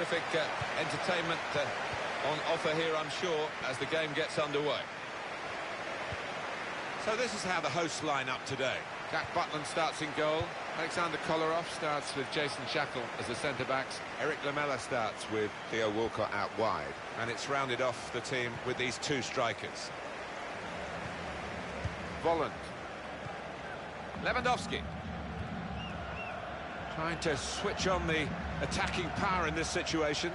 Terrific entertainment on offer here, I'm sure, as the game gets underway. So this is how the hosts line up today. Jack Butland starts in goal. Alexander Kolarov starts with Jason Shackle as the centre-backs. Eric Lamela starts with Theo Walcott out wide. And it's rounded off the team with these two strikers. Volland. Lewandowski. Trying to switch on the attacking power in this situation.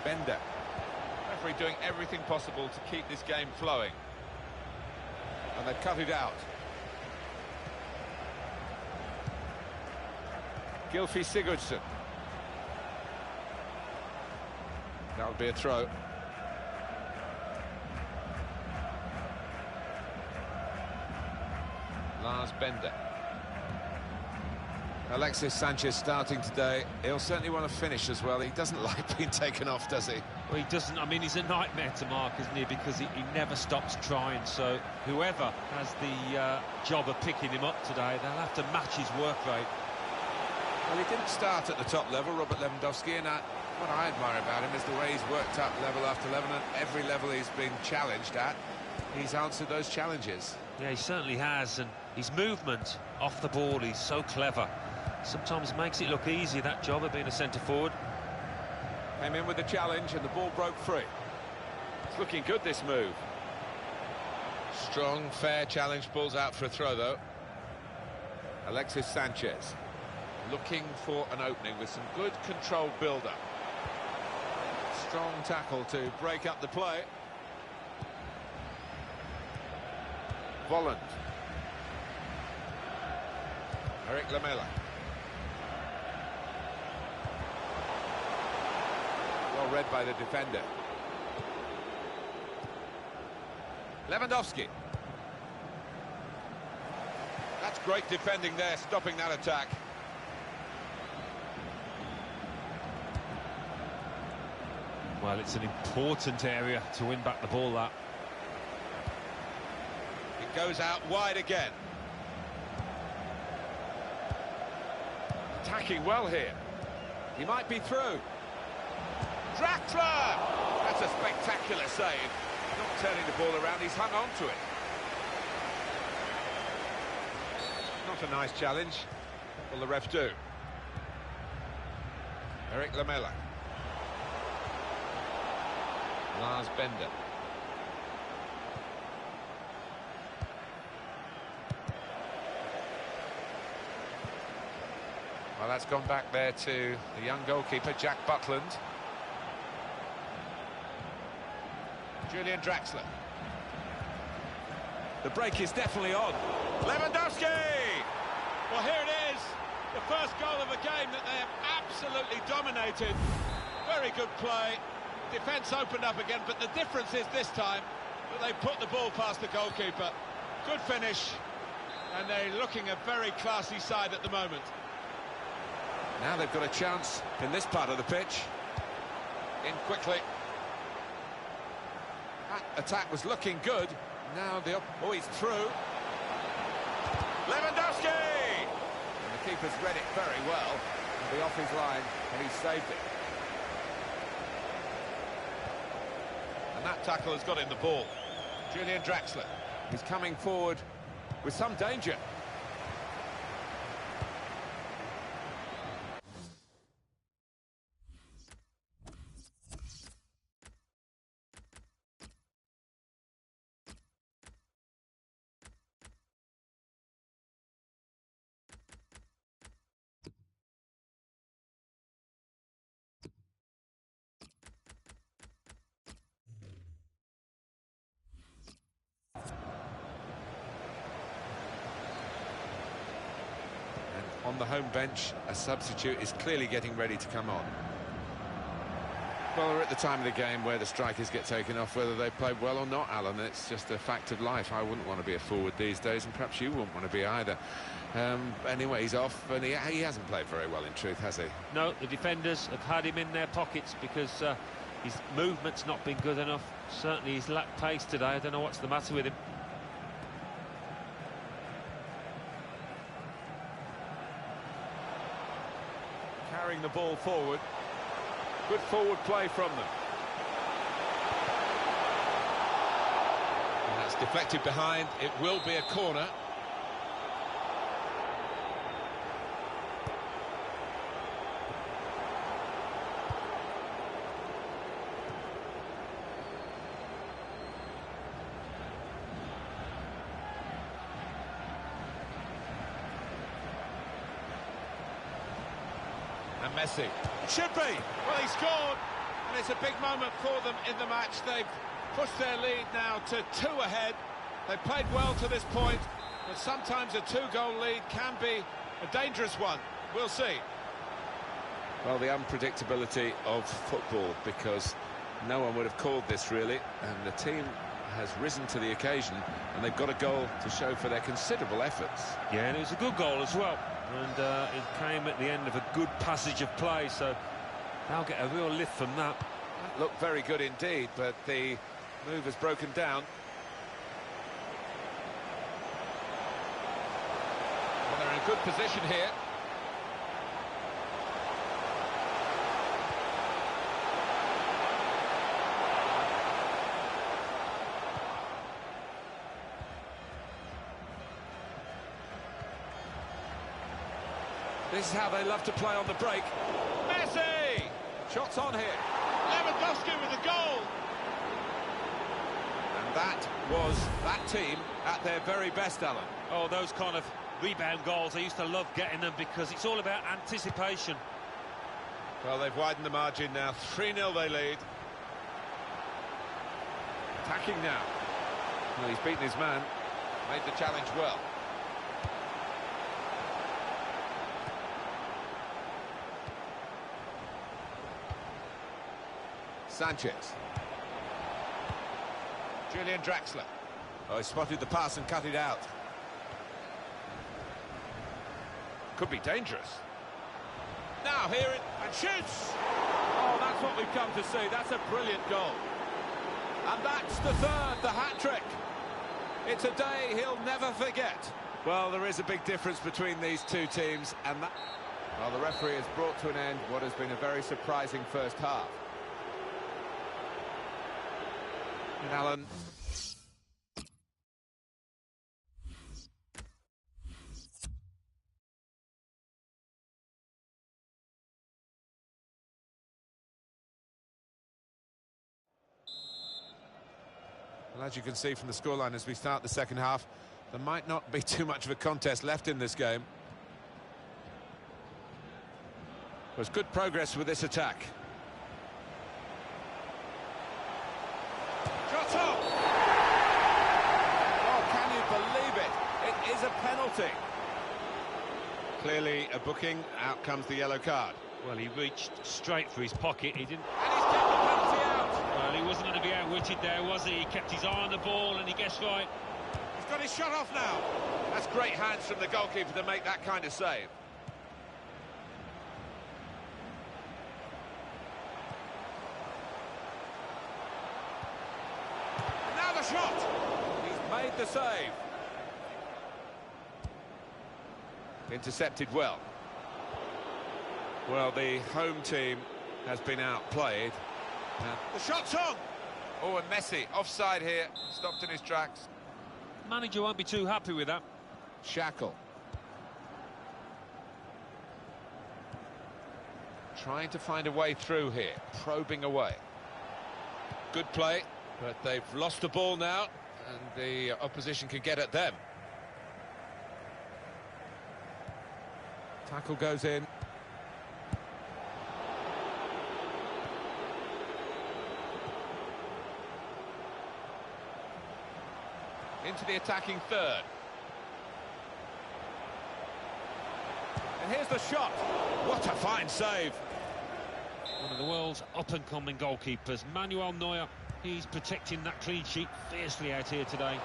Bender. Referee doing everything possible to keep this game flowing. And they've cut it out. Gylfi Sigurdsson. That would be a throw. Lars Bender. Alexis Sanchez starting today. He'll certainly want to finish as well. He doesn't like being taken off, does he? Well, he doesn't. I mean, he's a nightmare to mark, isn't he? Because he never stops trying. So whoever has the job of picking him up today, they'll have to match his work rate. Well, he didn't start at the top level, Robert Lewandowski, and what I admire about him is the way he's worked up level after level, and every level he's been challenged at, he's answered those challenges. Yeah, he certainly has, and his movement off the ball, he's so clever. Sometimes makes it look easy, that job of being a centre-forward. Came in with the challenge and the ball broke free. It's looking good, this move. Strong, fair challenge, balls out for a throw, though. Alexis Sanchez looking for an opening with some good controlled build-up. Strong tackle to break up the play. Volland. Eric Lamela. Well read by the defender. Lewandowski. That's great defending there, stopping that attack. Well, it's an important area to win back the ball, that. It goes out wide again. Attacking well here. He might be through. Draxler! That's a spectacular save. Not turning the ball around, he's hung on to it. Not a nice challenge. Will the ref do? Eric Lamela. Lars Bender. Well, that's gone back there to the young goalkeeper, Jack Butland. Julian Draxler. The break is definitely on. Lewandowski! Well, here it is. The first goal of a game that they have absolutely dominated. Very good play. Defence opened up again, but the difference is this time that they put the ball past the goalkeeper. Good finish, and they're looking a very classy side at the moment. Now they've got a chance in this part of the pitch. In quickly. That attack was looking good. Now oh, he's through. Lewandowski! And the keeper's read it very well. He'll be off his line, and he's saved it. And that tackle has got in the ball. Julian Draxler is coming forward with some danger. On the home bench, a substitute is clearly getting ready to come on. Well, we're at the time of the game where the strikers get taken off, whether they played well or not, Alan. It's just a fact of life. I wouldn't want to be a forward these days, and perhaps you wouldn't want to be either. Anyway, he's off, and he hasn't played very well, in truth, has he? No, the defenders have had him in their pockets because his movement's not been good enough. Certainly he's lacked pace today. I don't know what's the matter with him. carrying the ball forward. Good forward play from them. And that's deflected behind. It will be a corner. And Messi. It should be. Well, he scored, and it's a big moment for them in the match. They've pushed their lead now to 2 ahead. They've played well to this point, but sometimes a 2-goal lead can be a dangerous one. We'll see. Well, the unpredictability of football, because no one would have called this, really, and the team has risen to the occasion, and they've got a goal to show for their considerable efforts. Yeah, and it was a good goal as well. And it came at the end of a good passage of play, so they'll get a real lift from that. That looked very good indeed, but the move has broken down. Well, they're in a good position here. This is how they love to play on the break. Messi! Shots on here. Lewandowski with the goal. And that was that team at their very best, Alan. Oh, those kind of rebound goals, I used to love getting them because it's all about anticipation. Well, they've widened the margin now. 3-0 they lead. Attacking now. Well, he's beaten his man. Made the challenge well. Sanchez. Julian Draxler. Oh, he spotted the pass and cut it out. Could be dangerous. Now here it and shoots. Oh, that's what we've come to see. That's a brilliant goal. And that's the third, the hat-trick. It's a day he'll never forget. Well, there is a big difference between these two teams, and that... Well, the referee has brought to an end what has been a very surprising first half. And Alan... Well, as you can see from the scoreline as we start the second half, there might not be too much of a contest left in this game. There's good progress with this attack. Shot up! Oh, can you believe it? It is a penalty. Clearly a booking. Out comes the yellow card. Well, he reached straight for his pocket. He didn't... And he's kept the penalty out. Well, he wasn't going to be outwitted there, was he? He kept his eye on the ball and he guessed right. He's got his shot off now. That's great hands from the goalkeeper to make that kind of save. And now the shot. He's made the save. Intercepted well. Well, the home team has been outplayed. The shot's on. Oh, and Messi offside here, stopped in his tracks. Manager won't be too happy with that. Shackle. Trying to find a way through here, probing away. Good play, but they've lost the ball now, and the opposition can get at them. Tackle goes in. Into the attacking third. And here's the shot. What a fine save. One of the world's up-and-coming goalkeepers, Manuel Neuer. He's protecting that clean sheet fiercely out here today.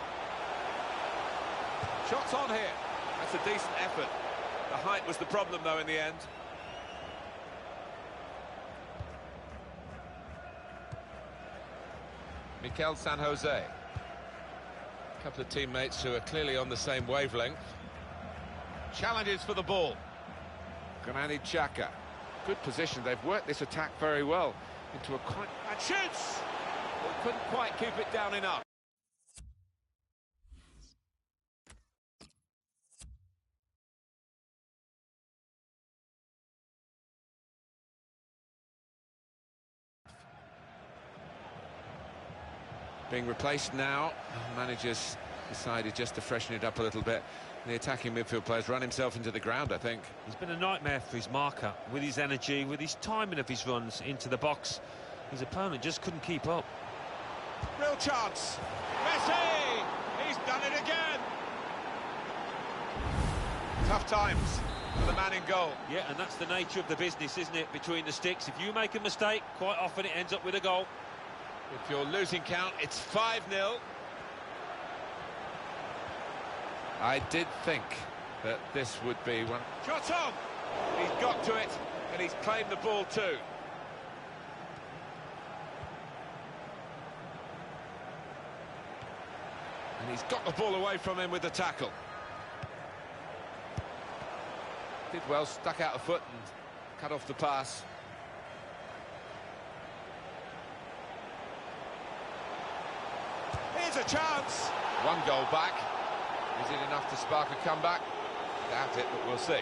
Shots on here. That's a decent effort. The height was the problem, though, in the end. Mikel San Jose. A couple of teammates who are clearly on the same wavelength. Challenges for the ball. Granit Xhaka. good position. They've worked this attack very well into a quite... And shoots! But couldn't quite keep it down enough. Being replaced now. Managers decided just to freshen it up a little bit. The attacking midfield player's run himself into the ground, I think. He's been a nightmare for his marker, with his energy, with his timing of his runs into the box. His opponent just couldn't keep up. Real chance. Messi! He's done it again. Tough times for the man in goal. Yeah, and that's the nature of the business, isn't it? Between the sticks, if you make a mistake, quite often it ends up with a goal. If you're losing count, it's 5-0. I did think that this would be one. Shot on! He's got to it, and he's claimed the ball too. And he's got the ball away from him with the tackle. Did well, stuck out a foot and cut off the pass. Here's a chance. One goal back. Is it enough to spark a comeback? Doubt it, but we'll see.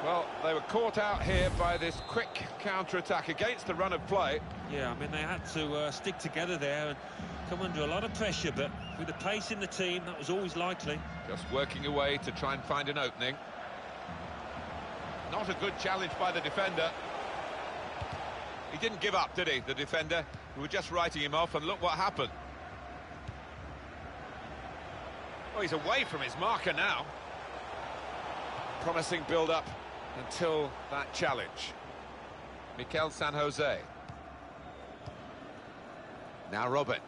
Well, they were caught out here by this quick counter-attack against the run of play. Yeah, I mean, they had to stick together there and come under a lot of pressure, but with the pace in the team, that was always likely. Just working away to try and find an opening. Not a good challenge by the defender. He didn't give up, did he, the defender? We were just writing him off, and look what happened. Oh, he's away from his marker now. Promising build-up until that challenge. Mikel San Jose. Now Robin.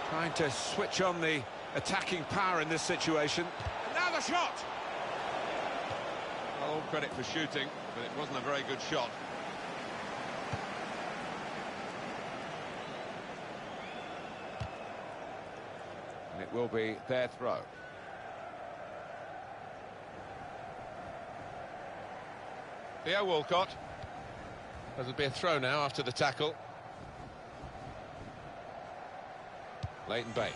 Trying to switch on the attacking power in this situation. And now the shot! Well, all credit for shooting, but it wasn't a very good shot. And it will be their throw. Theo Walcott. There'll be a throw now after the tackle. Leighton Baines.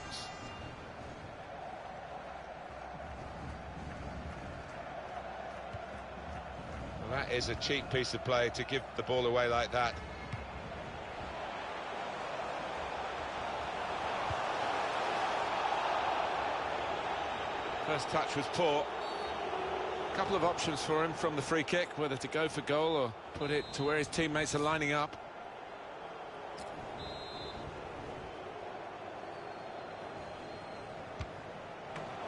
Well, that is a cheap piece of play to give the ball away like that. First touch was poor. A couple of options for him from the free kick, whether to go for goal or put it to where his teammates are lining up.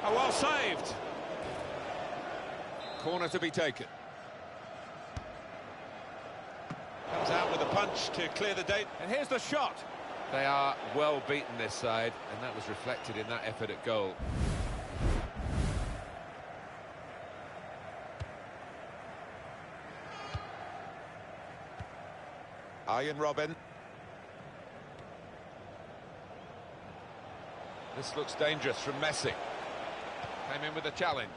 Oh, well saved. Corner to be taken. Comes out with a punch to clear the date. And here's the shot. They are well beaten this side, and that was reflected in that effort at goal. Ian Robin. This looks dangerous from Messi. Came in with a challenge.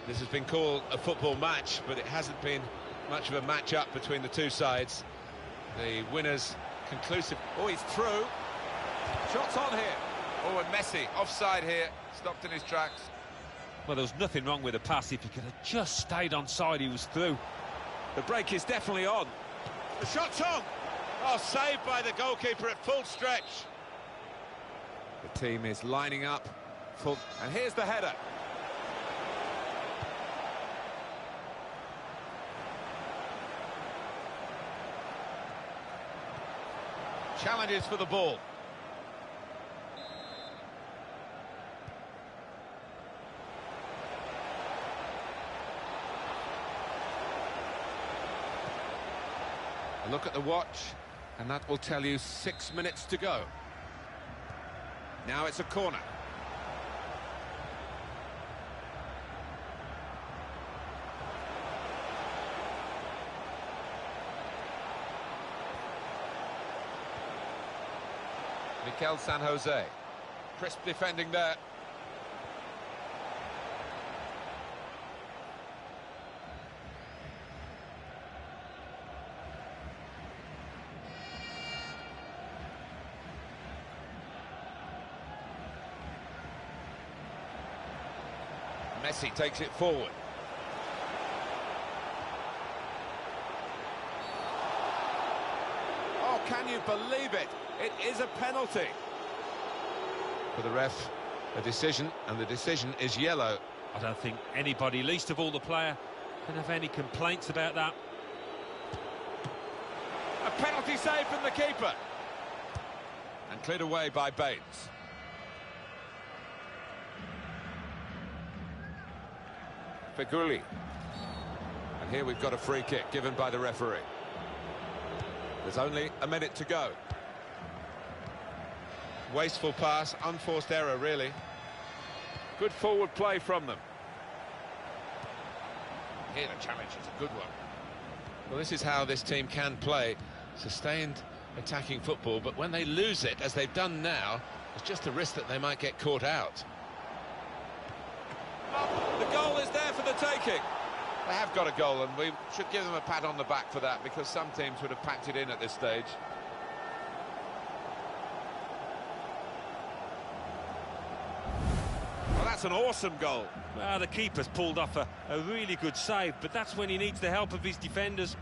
This has been called a football match, but it hasn't been much of a match-up between the two sides. The winners conclusive. Oh, he's through. Shots on here. Oh, and Messi offside here, stopped in his tracks. Well, there was nothing wrong with the pass. If he could have just stayed onside, he was through. The break is definitely on. The shot's on. Oh, saved by the goalkeeper at full stretch. The team is lining up. Full. And here's the header. Challenges for the ball. A look at the watch, and that will tell you 6 minutes to go. Now it's a corner. Mikel San Jose. Crisp defending there. Messi takes it forward. Oh, can you believe it? It is a penalty. For the ref, a decision, and the decision is yellow. I don't think anybody, least of all the player, can have any complaints about that. A penalty save from the keeper. And cleared away by Baines. Feguli. And here we've got a free kick given by the referee. There's only a minute to go. Wasteful pass, unforced error, really. Good forward play from them. Here the challenge is a good one. Well, this is how this team can play. Sustained attacking football, but when they lose it, as they've done now, it's just a risk that they might get caught out. The goal is there for the taking. They have got a goal, and we should give them a pat on the back for that, because some teams would have packed it in at this stage. Well, that's an awesome goal. Well, the keeper's pulled off a really good save, but that's when he needs the help of his defenders.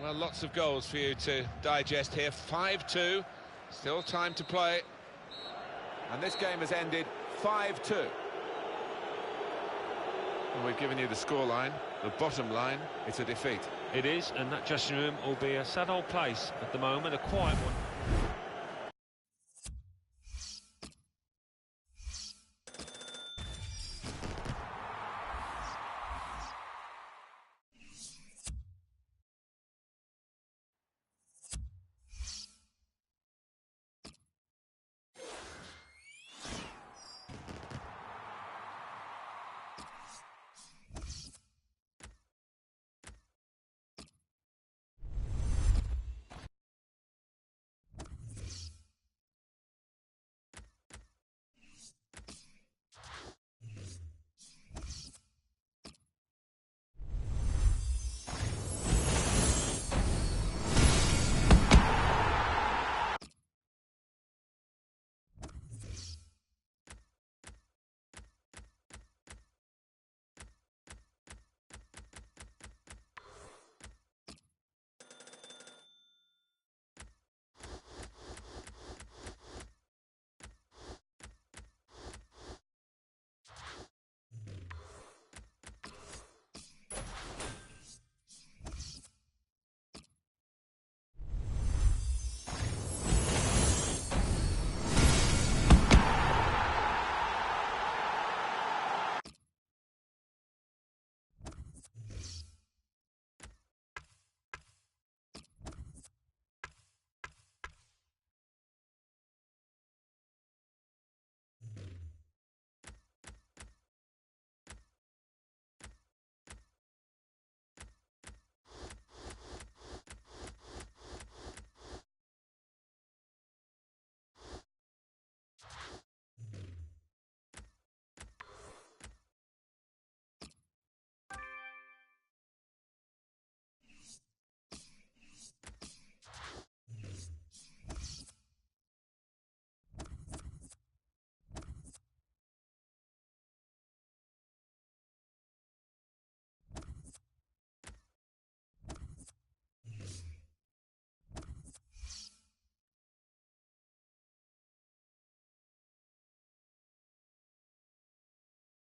Well, lots of goals for you to digest here. 5-2, still time to play. And this game has ended 5-2. And we've given you the scoreline, the bottom line, it's a defeat. It is, and that dressing room will be a sad old place at the moment, a quiet one.